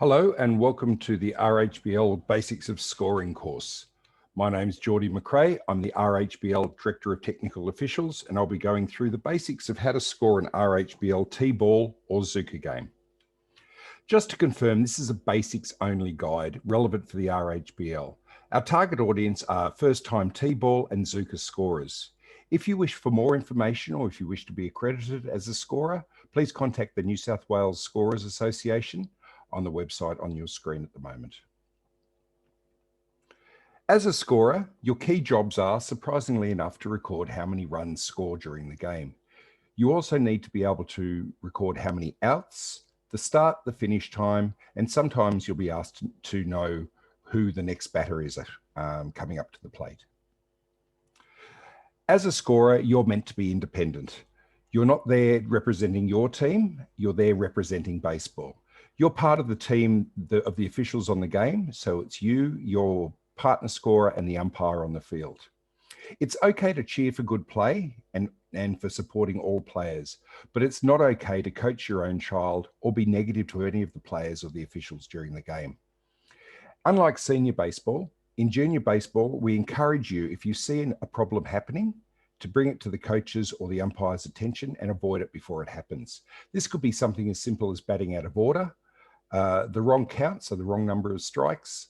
Hello and welcome to the RHBL Basics of Scoring course. My name's Geordie McRae. I'm the RHBL Director of Technical Officials, and I'll be going through the basics of how to score an RHBL T-Ball or Zooka game. Just to confirm, this is a basics only guide relevant for the RHBL. Our target audience are first-time T-Ball and Zooka scorers. If you wish for more information or if you wish to be accredited as a scorer, please contact the New South Wales Scorers Association on the website on your screen at the moment. As a scorer, your key jobs are, surprisingly enough, to record how many runs scored during the game. You also need to be able to record how many outs, the start, the finish time, and sometimes you'll be asked to know who the next batter is coming up to the plate. As a scorer, you're meant to be independent. You're not there representing your team, you're there representing baseball. You're part of the team of the officials on the game, so it's you, your partner scorer, and the umpire on the field. It's okay to cheer for good play and for supporting all players, but it's not okay to coach your own child or be negative to any of the players or the officials during the game. Unlike senior baseball, in junior baseball, we encourage you, if you see a problem happening, to bring it to the coaches or the umpire's attention and avoid it before it happens. This could be something as simple as batting out of order, the wrong count, so the wrong number of strikes,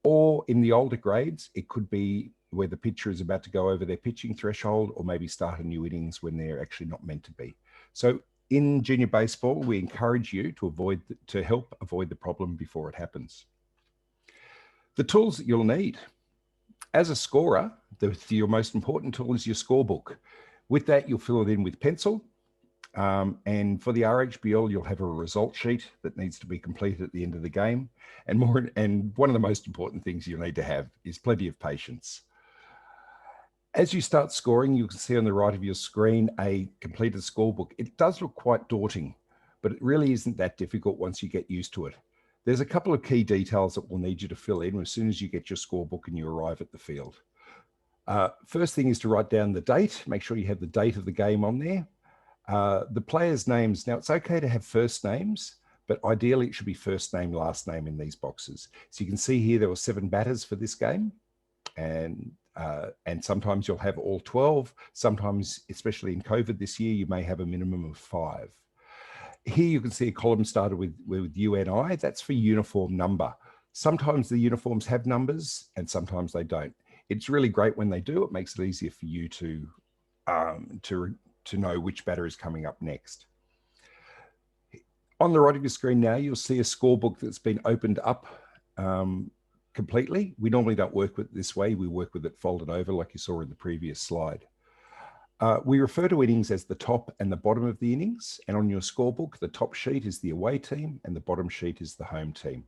or in the older grades, it could be where the pitcher is about to go over their pitching threshold or maybe start a new innings when they're actually not meant to be. So in junior baseball, we encourage you to help avoid the problem before it happens. The tools that you'll need. As a scorer, your most important tool is your scorebook. With that, you'll fill it in with pencil. And for the RHBL, you'll have a result sheet that needs to be completed at the end of the game. And one of the most important things you'll need to have is plenty of patience. As you start scoring, you can see on the right of your screen a completed scorebook. It does look quite daunting, but it really isn't that difficult once you get used to it. There's a couple of key details that we'll need you to fill in as soon as you get your scorebook and you arrive at the field. First thing is to write down the date. Make sure you have the date of the game on there. The players' names. Now, it's okay to have first names, but ideally it should be first name, last name in these boxes. So you can see here there were 7 batters for this game, and sometimes you'll have all 12. Sometimes, especially in COVID this year, you may have a minimum of 5. Here you can see a column started with UNI. That's for uniform number. Sometimes the uniforms have numbers and sometimes they don't. It's really great when they do. It makes it easier for you to know which batter is coming up next. On the right of your screen now, you'll see a scorebook that's been opened up completely. We normally don't work with it this way. We work with it folded over like you saw in the previous slide. We refer to innings as the top and the bottom of the innings. And on your scorebook, the top sheet is the away team and the bottom sheet is the home team.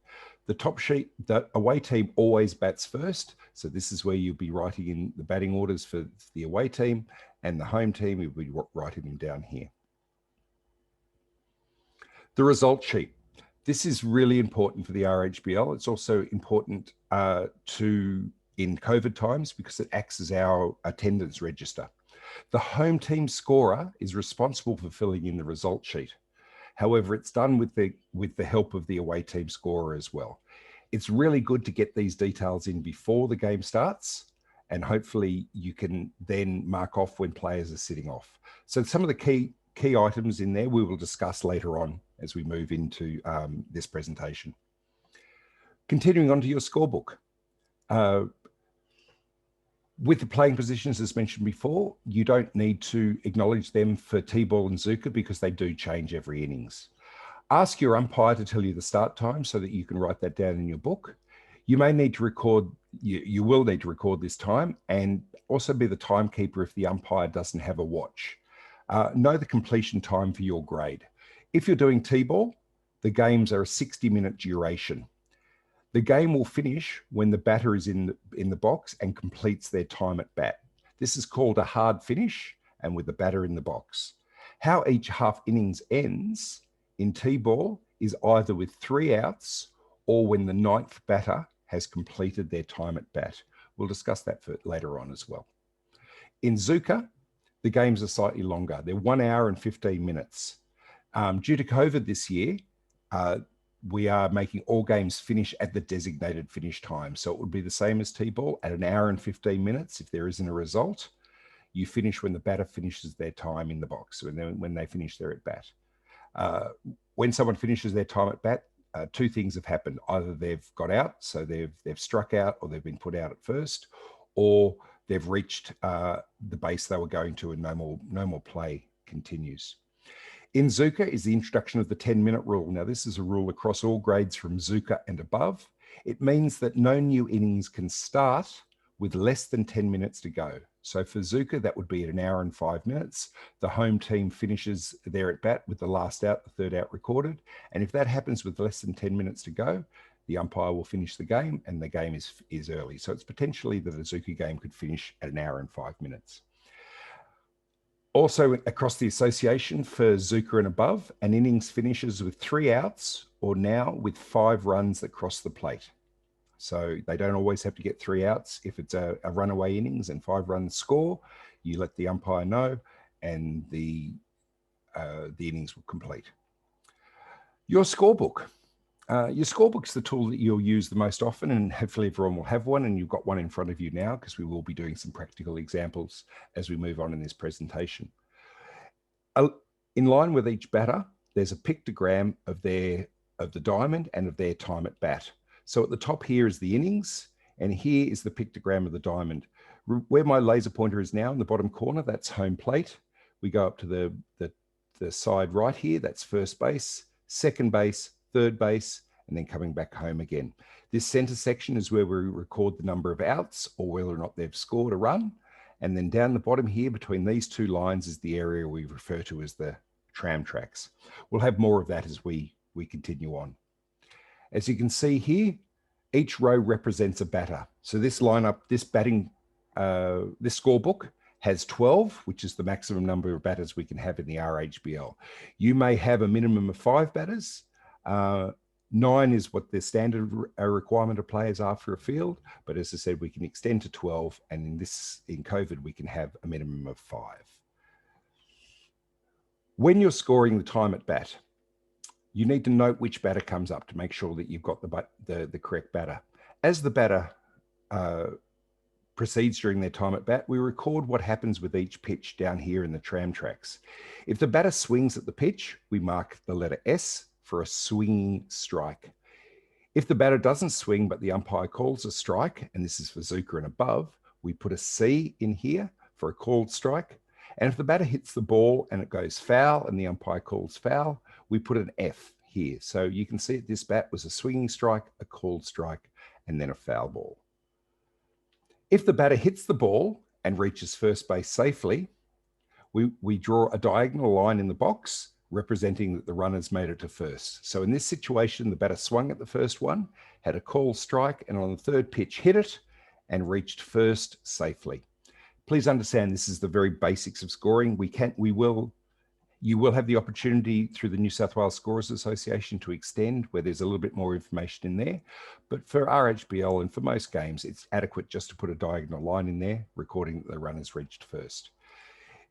The top sheet, the away team always bats first. So this is where you'll be writing in the batting orders for the away team, and the home team, you'll be writing them down here. The result sheet. This is really important for the RHBL. It's also important in COVID times because it acts as our attendance register. The home team scorer is responsible for filling in the result sheet. However, it's done with the help of the away team scorer as well. It's really good to get these details in before the game starts, and hopefully you can then mark off when players are sitting off. So some of the key items in there we will discuss later on as we move into this presentation. Continuing on to your scorebook. With the playing positions, as mentioned before, you don't need to acknowledge them for T-Ball and Zooka because they do change every innings. Ask your umpire to tell you the start time so that you can write that down in your book. You may need to record, you will need to record this time, and also be the timekeeper if the umpire doesn't have a watch. Know the completion time for your grade. If you're doing T-Ball, the games are a 60-minute duration. The game will finish when the batter is in the box and completes their time at bat. This is called a hard finish, and with the batter in the box. How each half innings ends in T-Ball is either with 3 outs or when the 9th batter has completed their time at bat. We'll discuss that later on as well. In Zooka, the games are slightly longer. They're 1 hour and 15 minutes. Due to COVID this year, we are making all games finish at the designated finish time. So it would be the same as T-ball at 1 hour and 15 minutes. If there isn't a result, you finish when the batter finishes their time in the box, when they finish their at bat. When someone finishes their time at bat, two things have happened. Either they've got out, so they've struck out, or they've been put out at first, or they've reached the base they were going to, and no more play continues. In Zooka is the introduction of the 10-minute rule. Now, this is a rule across all grades from Zooka and above. It means that no new innings can start with less than 10 minutes to go. So for Zooka, that would be at 1 hour and 5 minutes. The home team finishes their at bat with the last out, the third out recorded. And if that happens with less than 10 minutes to go, the umpire will finish the game, and the game is early. So it's potentially that a Zooka game could finish at 1 hour and 5 minutes. Also across the association for Zooka and above, an innings finishes with 3 outs, or now with 5 runs that cross the plate. So they don't always have to get 3 outs. If it's a runaway innings and 5 runs score, you let the umpire know, and the innings will complete. Your scorebook. Your scorebook's the tool that you'll use the most often, and hopefully everyone will have one, and you've got one in front of you now, because we will be doing some practical examples as we move on in this presentation. In line with each batter, there's a pictogram of the diamond and of their time at bat. So at the top here is the innings, and here is the pictogram of the diamond. Where my laser pointer is now in the bottom corner, that's home plate. We go up to the side right here, that's first base, second base, third base, and then coming back home again. This center section is where we record the number of outs, or whether or not they've scored a run. And then down the bottom here between these two lines is the area we refer to as the tram tracks. We'll have more of that as we continue on. As you can see here, each row represents a batter. So this lineup, this scorebook has 12, which is the maximum number of batters we can have in the RHBL. You may have a minimum of 5 batters. 9 is what the standard requirement of players are for a field, but as I said, we can extend to 12, and in COVID, we can have a minimum of 5. When you're scoring the time at bat, you need to note which batter comes up to make sure that you've got the correct batter. As the batter proceeds during their time at bat, we record what happens with each pitch down here in the tram tracks. If the batter swings at the pitch, we mark the letter S for a swinging strike. If the batter doesn't swing, but the umpire calls a strike, and this is for Zooka and above, we put a C in here for a called strike. And if the batter hits the ball and it goes foul and the umpire calls foul, we put an F here. So you can see this bat was a swinging strike, a called strike, and then a foul ball. If the batter hits the ball and reaches first base safely, we draw a diagonal line in the box representing that the runner's made it to first. So in this situation, the batter swung at the first one, had a called strike, and on the third pitch hit it and reached first safely. Please understand this is the very basics of scoring. You will have the opportunity through the New South Wales Scorers Association to extend where there's a little bit more information in there. But for RHBL and for most games, it's adequate just to put a diagonal line in there, recording that the runner's reached first.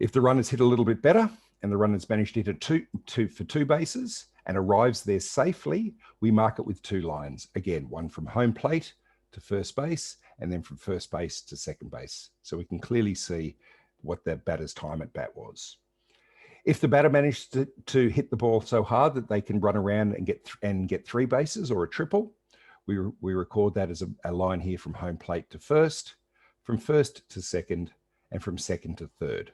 If the runner's hit a little bit better and the runner's managed to hit for 2 bases and arrives there safely, we mark it with 2 lines. Again, one from home plate to first base, and then from first base to second base. So we can clearly see what that batter's time at bat was. If the batter managed to hit the ball so hard that they can run around and get 3 bases or a triple, we record that as a line here from home plate to first, from first to second, and from second to third.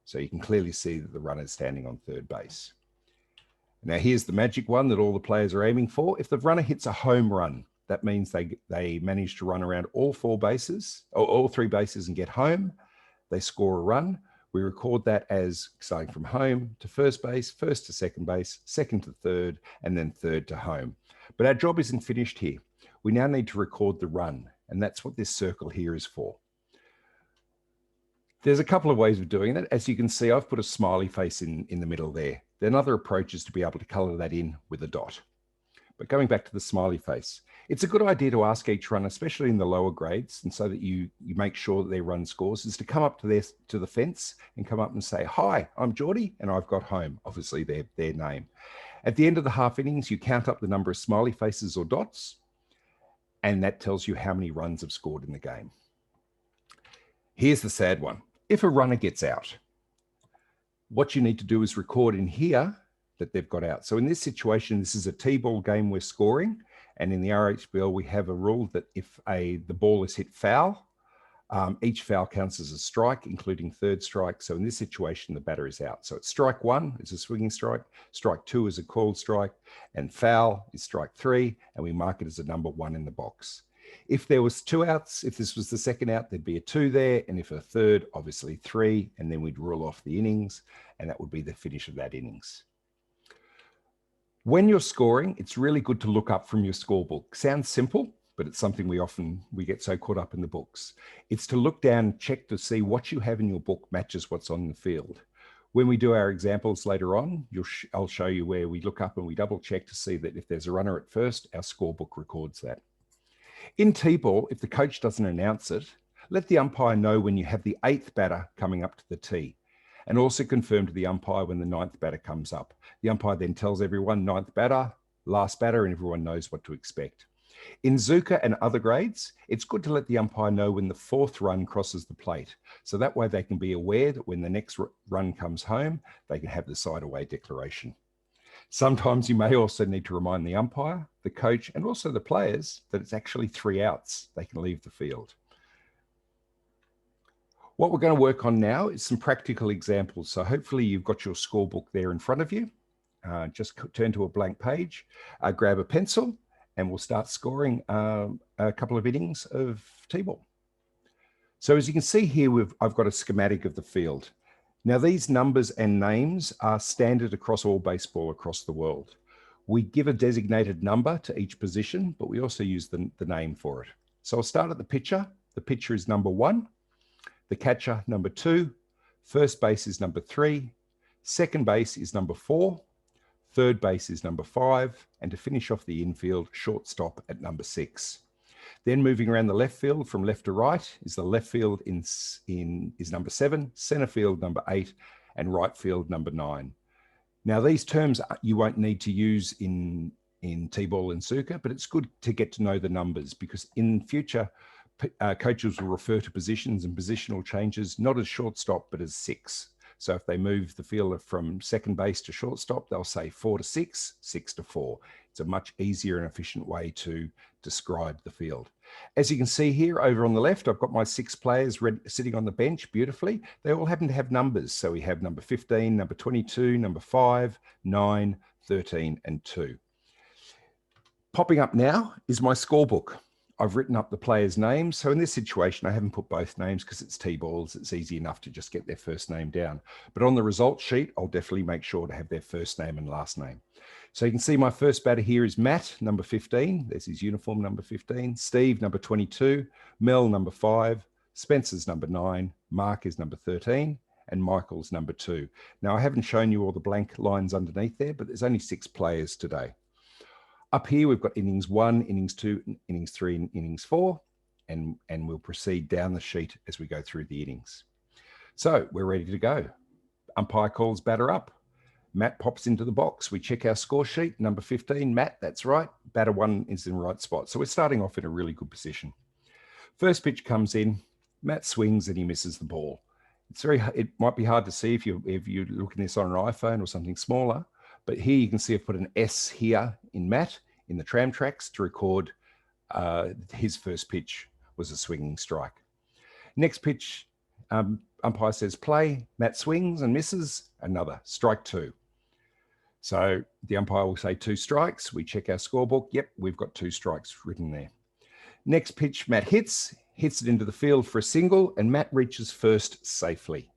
So you can clearly see that the runner's standing on third base. Now here's the magic one that all the players are aiming for. If the runner hits a home run, that means they manage to run around all 4 bases, or all 3 bases and get home. They score a run. We record that as starting from home to first base, first to second base, second to third, and then third to home. But our job isn't finished here. We now need to record the run, and that's what this circle here is for. There's a couple of ways of doing that. As you can see, I've put a smiley face in the middle there. Another approach is to be able to color that in with a dot. But going back to the smiley face, it's a good idea to ask each run, especially in the lower grades, and so that you make sure that their run scores, is to come up to the fence and come up and say, "Hi, I'm Geordie, and I've got home," obviously their name. At the end of the half innings, you count up the number of smiley faces or dots, and that tells you how many runs have scored in the game. Here's the sad one. If a runner gets out, what you need to do is record in here that they've got out. So in this situation, this is a T-ball game we're scoring. And in the RHBL, we have a rule that if the ball is hit foul, each foul counts as a strike, including third strike. So in this situation, the batter is out. So it's strike one is a swinging strike, strike two is a called strike, and foul is strike three, and we mark it as a number one in the box. If there was two outs, if this was the second out, there'd be a two there, and if a third, obviously three, and then we'd rule off the innings, and that would be the finish of that innings. When you're scoring, it's really good to look up from your scorebook. Sounds simple, but it's something we get so caught up in the books. It's to look down and check to see what you have in your book matches what's on the field. When we do our examples later on, I'll show you where we look up and we double check to see that if there's a runner at first, our scorebook records that. In T-ball, if the coach doesn't announce it, let the umpire know when you have the 8th batter coming up to the tee, and also confirm to the umpire when the 9th batter comes up. The umpire then tells everyone 9th batter, last batter, and everyone knows what to expect. In Zooka and other grades, it's good to let the umpire know when the 4th run crosses the plate. So that way they can be aware that when the next run comes home, they can have the side away declaration. Sometimes you may also need to remind the umpire, the coach, and also the players that it's actually 3 outs. They can leave the field. What we're going to work on now is some practical examples. So hopefully you've got your scorebook there in front of you. Just turn to a blank page, grab a pencil, and we'll start scoring a couple of innings of T-ball. So as you can see here, I've got a schematic of the field. Now these numbers and names are standard across all baseball across the world. We give a designated number to each position, but we also use the name for it. So I'll start at the pitcher. The pitcher is number 1, the catcher number 2, first base is number 3, second base is number 4, third base is number 5, and to finish off the infield, shortstop at number 6. Then moving around the left field from left to right is the left field is number 7, center field number 8, and right field number 9. Now these terms you won't need to use in T-ball and Zooka, but it's good to get to know the numbers because in future, coaches will refer to positions and positional changes not as shortstop, but as 6. So if they move the fielder from second base to shortstop, they'll say 4 to 6, 6 to 4. It's a much easier and efficient way to describe the field. As you can see here over on the left, I've got my 6 players sitting on the bench beautifully. They all happen to have numbers. So we have number 15, number 22, number 5, 9, 13, and 2. Popping up now is my scorebook. I've written up the players' names. So in this situation, I haven't put both names because it's T-balls. It's easy enough to just get their first name down. But on the result sheet, I'll definitely make sure to have their first name and last name. So you can see my first batter here is Matt, number 15. There's his uniform, number 15. Steve, number 22. Mel, number 5. Spencer's number 9. Mark is number 13. And Michael's number 2. Now, I haven't shown you all the blank lines underneath there, but there's only 6 players today. Up here, we've got innings 1, innings 2, innings 3, and innings 4, and we'll proceed down the sheet as we go through the innings. So we're ready to go. Umpire calls batter up. Matt pops into the box. We check our score sheet. Number 15, Matt, that's right. Batter 1 is in the right spot. So we're starting off in a really good position. First pitch comes in. Matt swings and he misses the ball. It might be hard to see if you're looking at this on an iPhone or something smaller, but here you can see I've put an S here in Matt in the tram tracks to record his first pitch was a swinging strike. Next pitch, umpire says play. Matt swings and misses, another, strike 2. So the umpire will say 2 strikes. We check our scorebook. Yep, we've got 2 strikes written there. Next pitch, Matt hits it into the field for a single, and Matt reaches first safely.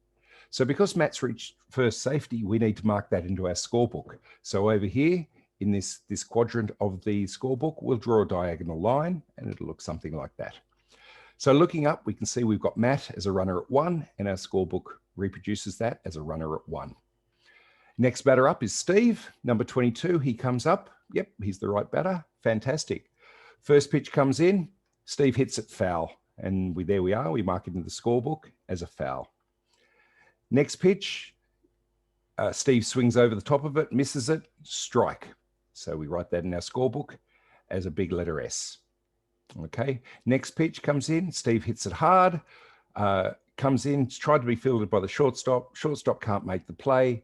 So because Matt's reached first safety, we need to mark that into our scorebook. So over here in this quadrant of the scorebook, we'll draw a diagonal line and it'll look something like that. So looking up, we can see we've got Matt as a runner at 1 and our scorebook reproduces that as a runner at 1. Next batter up is Steve, number 22. He comes up. Yep, he's the right batter. Fantastic. First pitch comes in. Steve hits it foul. And there we are. We mark it in the scorebook as a foul. Next pitch, Steve swings over the top of it, misses it, strike. So we write that in our scorebook as a big letter S. Okay, next pitch comes in. Steve hits it hard, comes in, tried to be fielded by the shortstop. Shortstop can't make the play.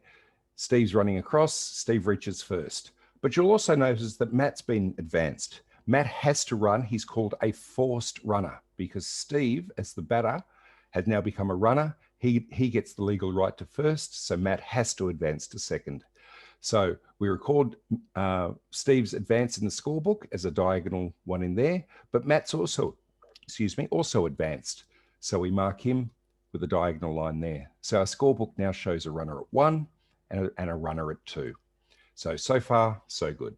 Steve's running across. Steve reaches first. But you'll also notice that Matt's been advanced. Matt has to run. He's called a forced runner because Steve, as the batter, has now become a runner. He gets the legal right to first, so Matt has to advance to second. So we record Steve's advance in the scorebook as a diagonal one in there, but Matt's also advanced. So we mark him with a diagonal line there. So our scorebook now shows a runner at 1 and a runner at 2. So far, so good.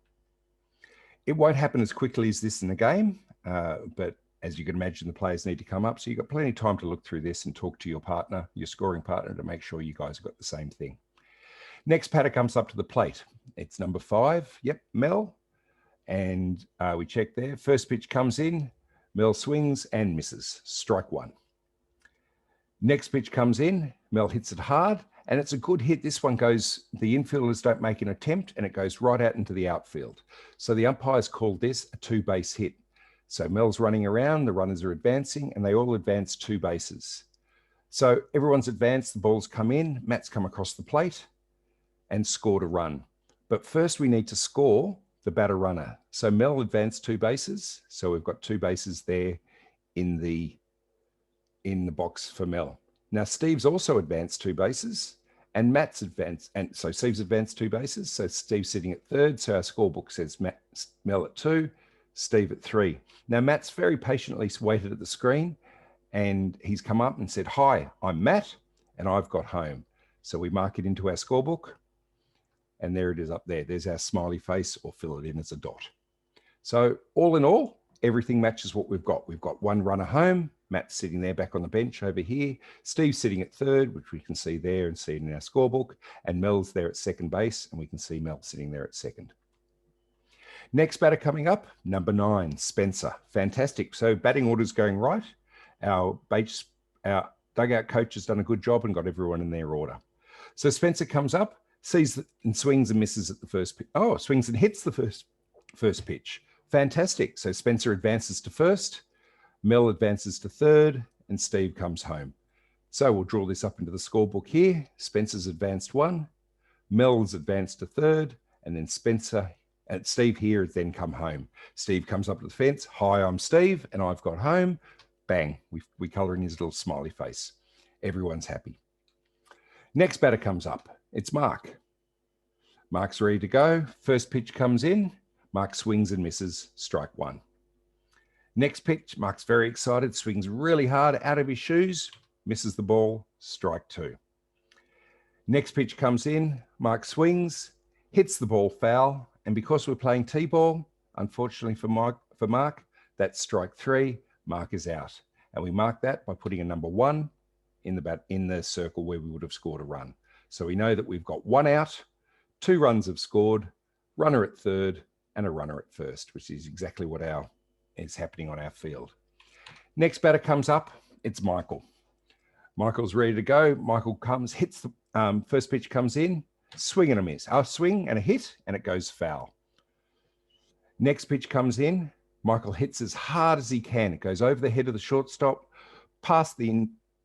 It won't happen as quickly as this in the game, but as you can imagine, the players need to come up. So you've got plenty of time to look through this and talk to your partner, your scoring partner, to make sure you guys have got the same thing. Next batter comes up to the plate. It's number 5. Yep, Mel. And we check there. First pitch comes in. Mel swings and misses. Strike 1. Next pitch comes in. Mel hits it hard. And it's a good hit. This one goes, the infielders don't make an attempt, and it goes right out into the outfield. So the umpires called this a 2-base hit. So Mel's running around, the runners are advancing, and they all advance 2 bases. So everyone's advanced, the ball's come in, Matt's come across the plate and scored a run. But first we need to score the batter runner. So Mel advanced 2 bases. So we've got 2 bases there in the box for Mel. Now Steve's also advanced 2 bases and Matt's advanced. And so Steve's advanced 2 bases. So Steve's sitting at 3rd. So our scorebook says Mel at 2, Steve at 3. Now Matt's very patiently waited at the screen and he's come up and said, "Hi, I'm Matt and I've got home." So we mark it into our scorebook. And there it is up there. There's our smiley face, or fill it in as a dot. So all in all, everything matches what we've got. We've got 1 runner home. Matt's sitting there back on the bench over here. Steve's sitting at 3rd, which we can see there and see it in our scorebook. And Mel's there at 2nd base, and we can see Mel sitting there at 2nd. Next batter coming up, number 9, Spencer. Fantastic. So batting order's going right. Our dugout coach has done a good job and got everyone in their order. So Spencer comes up, sees and swings and misses at the first pitch. Oh, swings and hits the first pitch. Fantastic. So Spencer advances to 1st, Mel advances to 3rd, and Steve comes home. So we'll draw this up into the scorebook here. Spencer's advanced 1, Mel's advanced to 3rd, and then Steve here has then come home. Steve comes up to the fence. "Hi, I'm Steve, and I've got home." Bang, we colour in his little smiley face. Everyone's happy. Next batter comes up. It's Mark. Mark's ready to go. First pitch comes in. Mark swings and misses. Strike 1. Next pitch, Mark's very excited, swings really hard out of his shoes, misses the ball. Strike 2. Next pitch comes in. Mark swings, hits the ball foul. And because we're playing T-ball, unfortunately for Mark, that's strike 3. Mark is out. And we mark that by putting a number 1 in the circle where we would have scored a run. So we know that we've got 1 out, 2 runs have scored, runner at 3rd, and a runner at 1st, which is exactly what is happening on our field. Next batter comes up. It's Michael. Michael's ready to go. Michael comes, hits the first pitch comes in, swing and a miss. A swing and a hit, and it goes foul. Next pitch comes in. Michael hits as hard as he can. It goes over the head of the shortstop, past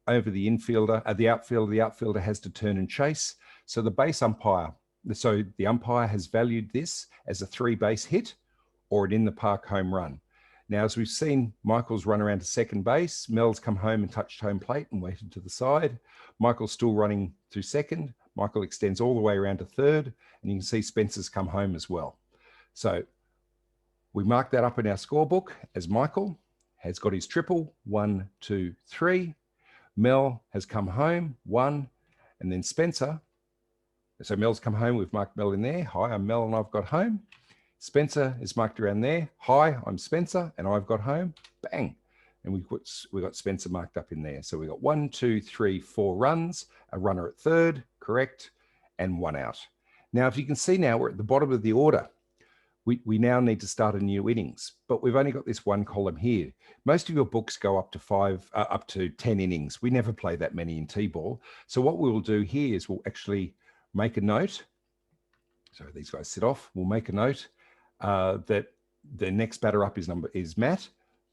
over the infielder, the outfielder. The outfielder has to turn and chase. So the umpire has valued this as a 3-base hit or an in-the-park home run. Now, as we've seen, Michael's run around to 2nd base. Mel's come home and touched home plate and waited to the side. Michael's still running through 2nd. Michael extends all the way around to 3rd, and you can see Spencer's come home as well. So we mark that up in our scorebook as Michael has got his triple, 1, 2, 3. Mel has come home, 1, and then Spencer. So Mel's come home, we've marked Mel in there. "Hi, I'm Mel and I've got home." Spencer is marked around there. "Hi, I'm Spencer and I've got home." Bang. And we got Spencer marked up in there. So we got 1, 2, 3, 4 runs, a runner at 3rd, correct, and 1 out. Now, if you can see now, we're at the bottom of the order. We now need to start a new innings, but we've only got this 1 column here. Most of your books go up to 10 innings. We never play that many in T-ball. So what we will do here is we'll actually make a note. So these guys sit off. We'll make a note that the next batter up is Matt,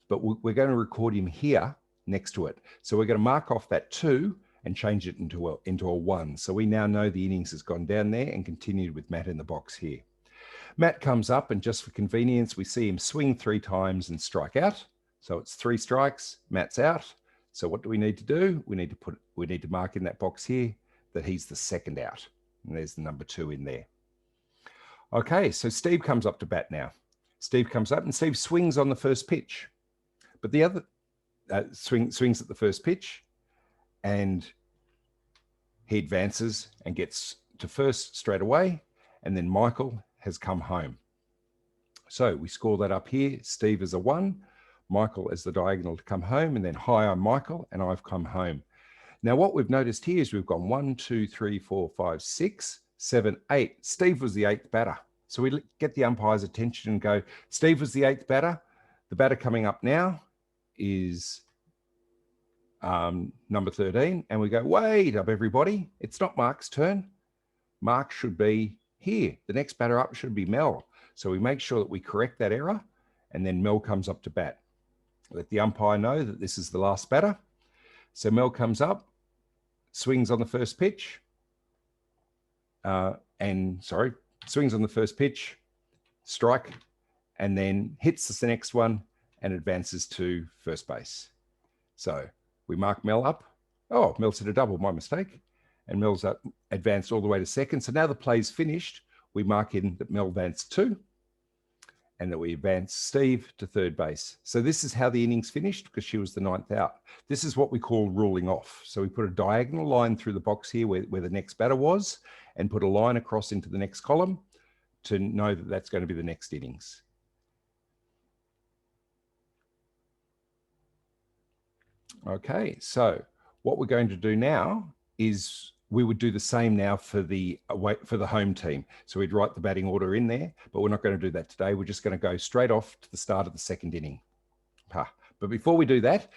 but we're going to record him here next to it. So we're going to mark off that 2 and change it into a 1. So we now know the innings has gone down there and continued with Matt in the box here. Matt comes up, and just for convenience, we see him swing 3 times and strike out. So it's 3 strikes, Matt's out. So what do we need to do? We need to mark in that box here that he's the second out. And there's the number 2 in there. Okay, so Steve comes up to bat now. Steve comes up and Steve swings on the first pitch. But the other swings at the first pitch, and he advances and gets to first straight away. And then Michael has come home. So we score that up here. Steve is a 1, Michael as the diagonal to come home, and then hi, I'm Michael and I've come home. Now what we've noticed here is we've gone 1, 2, 3, 4, 5, 6, 7, 8. Steve was the 8th batter. So we get the umpire's attention and go, Steve was the 8th batter. The batter coming up now is number 13. And we go, wait up everybody. It's not Mark's turn. Mark should be here. The next batter up should be Mel. So we make sure that we correct that error, and then Mel comes up to bat. Let the umpire know that this is the last batter. So Mel comes up, swings on the first pitch, swings on the first pitch, strike, and then hits the next one and advances to first base. So we mark Mel up. Oh, Mel's hit a double, my mistake. And Mel's advanced all the way to second. So now the play's finished. We mark in that Mel advanced 2 and that we advance Steve to third base. So this is how the innings finished, because she was the 9th out. This is what we call ruling off. So we put a diagonal line through the box here where the next batter was, and put a line across into the next column to know that that's going to be the next innings. Okay, so what we're going to do now is we would do the same now for the home team. So we'd write the batting order in there, but we're not going to do that today. We're just going to go straight off to the start of the second inning. But before we do that,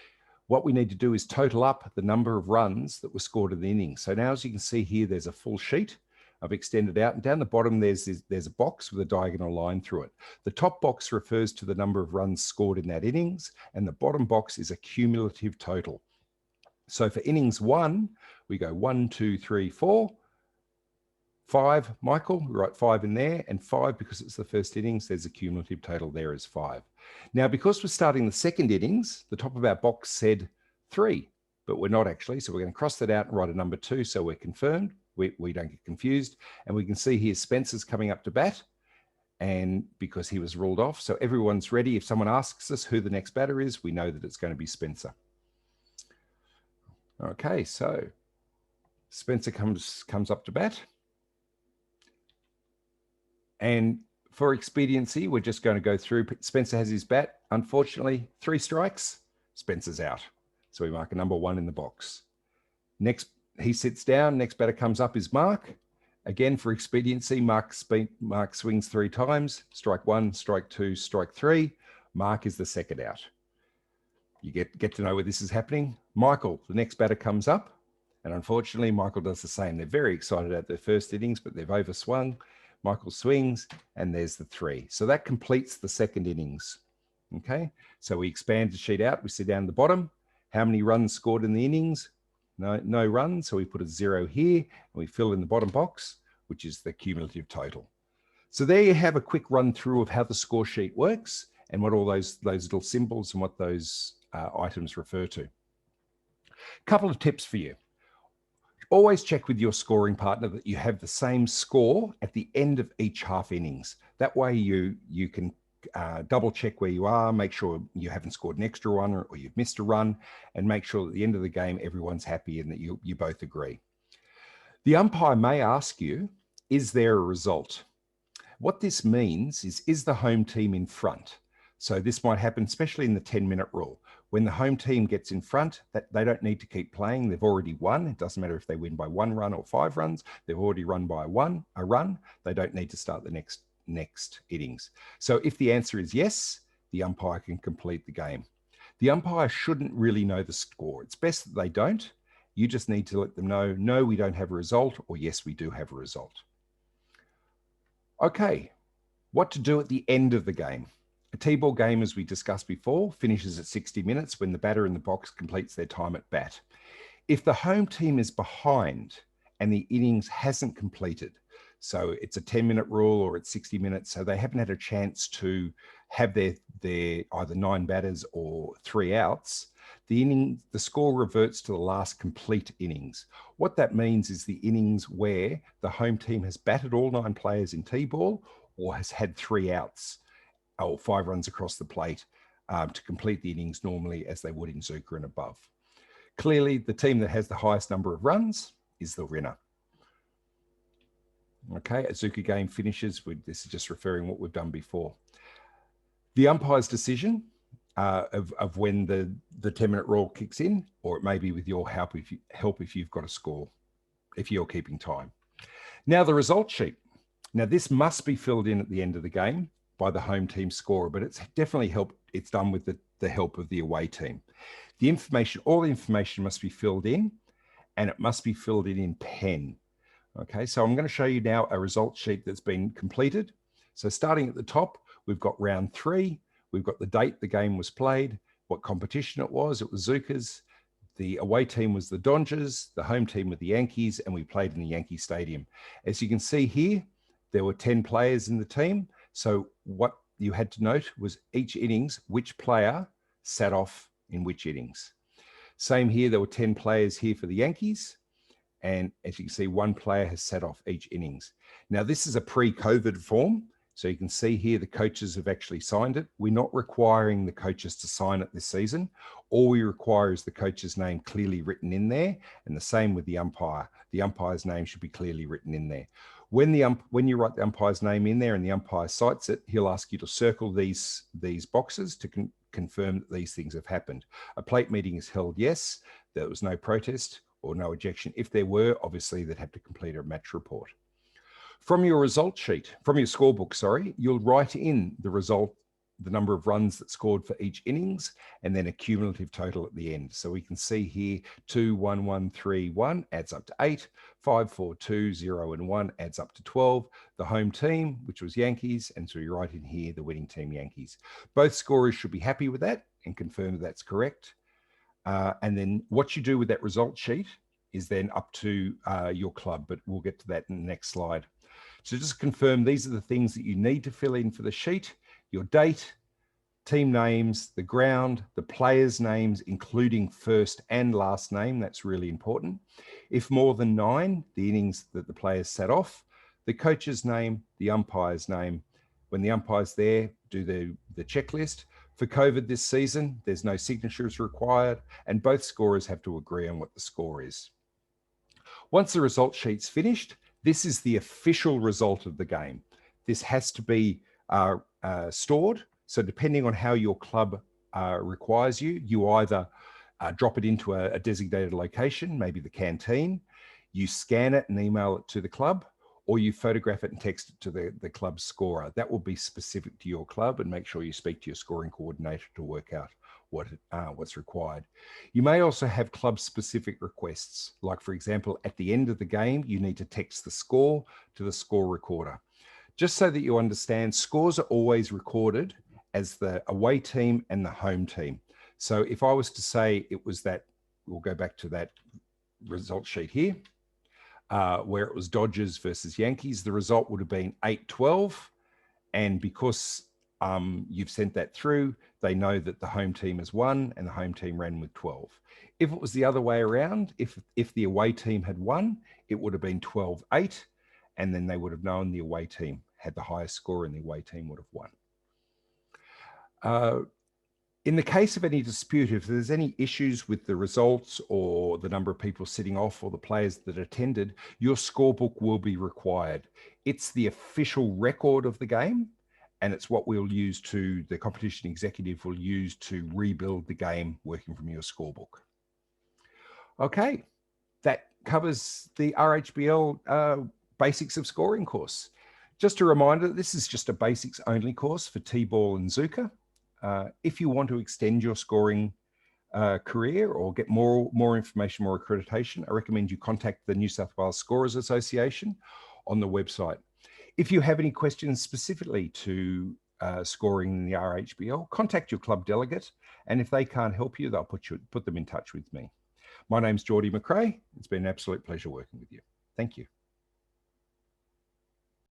what we need to do is total up the number of runs that were scored in the inning. So now, as you can see here, there's a full sheet. I've extended out, and down the bottom there's a box with a diagonal line through it. The top box refers to the number of runs scored in that innings, and the bottom box is a cumulative total. So for innings 1, we go 1, 2, 3, 4, 5, Michael, we write 5 in there, and 5 because it's the first innings, there's a cumulative total there is 5. Now, because we're starting the second innings, the top of our box said 3, but we're not actually, so we're going to cross that out and write a number 2 so we're confirmed. We don't get confused. And we can see here Spencer's coming up to bat, and because he was ruled off. So everyone's ready. If someone asks us who the next batter is, we know that it's going to be Spencer. Okay, so Spencer comes up to bat. And for expediency, we're just going to go through. Spencer has his bat. Unfortunately, 3 strikes. Spencer's out. So we mark a number 1 in the box. Next, he sits down. Next batter comes up is Mark. Again, for expediency, Mark swings 3 times. Strike 1, strike 2, strike 3. Mark is the second out. You get to know where this is happening. Michael, the next batter comes up. And unfortunately, Michael does the same. They're very excited at their first innings, but they've overswung. Michael swings, and there's the 3. So that completes the second innings. Okay, so we expand the sheet out. We see down the bottom, how many runs scored in the innings? No runs, so we put a 0 here, and we fill in the bottom box, which is the cumulative total. So there you have a quick run through of how the score sheet works and what all those little symbols and what those items refer to. A couple of tips for you. Always check with your scoring partner that you have the same score at the end of each half innings. That way you can double check where you are, make sure you haven't scored an extra run or you've missed a run, and make sure at the end of the game everyone's happy and that you both agree. The umpire may ask you, is there a result? What this means is the home team in front? So this might happen, especially in the 10-minute rule. When the home team gets in front, that they don't need to keep playing. They've already won. It doesn't matter if they win by 1 run or 5 runs. They've already run by a run. They don't need to start the next innings. So if the answer is yes, the umpire can complete the game. The umpire shouldn't really know the score. It's best that they don't. You just need to let them know, no, we don't have a result, or yes, we do have a result. Okay, what to do at the end of the game. A T-ball game, as we discussed before, finishes at 60 minutes when the batter in the box completes their time at bat. If the home team is behind and the innings hasn't completed, so it's a 10-minute rule or it's 60 minutes, so they haven't had a chance to have their either 9 batters or 3 outs, the score reverts to the last complete innings. What that means is the innings where the home team has batted all 9 players in T-ball or has had 3 outs or 5 runs across the plate to complete the innings normally as they would in Zooka and above. Clearly, the team that has the highest number of runs is the winner. Okay, a Zooka game finishes with, this is just referring what we've done before. The umpire's decision of when the 10-minute rule kicks in, or it may be with your help if you've got a score, if you're keeping time. Now the result sheet. Now this must be filled in at the end of the game by the home team scorer, but it's definitely it's done with the help of the away team. The information, all the information must be filled in, and it must be filled in pen. Okay, so I'm going to show you now a result sheet that's been completed. So starting at the top, we've got round 3. We've got the date the game was played, what competition it was Zooka's. The away team was the Dodgers, the home team were the Yankees, and we played in the Yankee Stadium. As you can see here, there were 10 players in the team. So what you had to note was each innings, which player sat off in which innings. Same here, there were 10 players here for the Yankees. And as you can see, 1 player has sat off each innings. Now, this is a pre-COVID form. So you can see here, the coaches have actually signed it. We're not requiring the coaches to sign it this season. All we require is the coach's name clearly written in there. And the same with the umpire. The umpire's name should be clearly written in there. When you write the umpire's name in there and the umpire cites it, he'll ask you to circle these boxes to confirm that these things have happened. A plate meeting is held, yes. There was no protest or no ejection. If there were, obviously they'd have to complete a match report. From your result sheet, from your scorebook, sorry, you'll write in the result, the number of runs that scored for each innings, and then a cumulative total at the end. So we can see here 2, 1, 1, 3, 1 adds up to 8, 5, 4, 2, 0, and 1 adds up to 12. The home team, which was Yankees, and so you write in here the winning team Yankees. Both scorers should be happy with that and confirm that that's correct. And then what you do with that result sheet is then up to your club, but we'll get to that in the next slide. So just confirm these are the things that you need to fill in for the sheet: your date, team names, the ground, the players' names, including first and last name. That's really important. If more than 9, the innings that the players sat off, the coach's name, the umpire's name. When the umpire's there, do the checklist. For COVID this season, there's no signatures required, and both scorers have to agree on what the score is. Once the result sheet's finished, this is the official result of the game. This has to be stored. So depending on how your club requires you either drop it into a designated location, maybe the canteen, you scan it and email it to the club, or you photograph it and text it to the club scorer. That will be specific to your club, and make sure you speak to your scoring coordinator to work out what's required. You may also have club-specific requests, like for example, at the end of the game, you need to text the score to the score recorder. Just so that you understand, scores are always recorded as the away team and the home team. So if I was to say it was that, we'll go back to that result sheet here, where it was Dodgers versus Yankees, the result would have been 8-12. And because you've sent that through, they know that the home team has won and the home team ran with 12. If it was the other way around, if the away team had won, it would have been 12-8, and then they would have known the away team had the highest score and the away team would have won. In the case of any dispute, if there's any issues with the results or the number of people sitting off or the players that attended, your scorebook will be required. It's the official record of the game, and it's what we'll use the competition executive will use to rebuild the game working from your scorebook. Okay, that covers the RHBL Basics of Scoring course. Just a reminder, this is just a basics only course for T-Ball and Zooka. If you want to extend your scoring career or get more information, more accreditation, I recommend you contact the New South Wales Scorers Association on the website. If you have any questions specifically to scoring in the RHBL, contact your club delegate, and if they can't help you, they'll put them in touch with me. My name's Geordie McRae. It's been an absolute pleasure working with you. Thank you.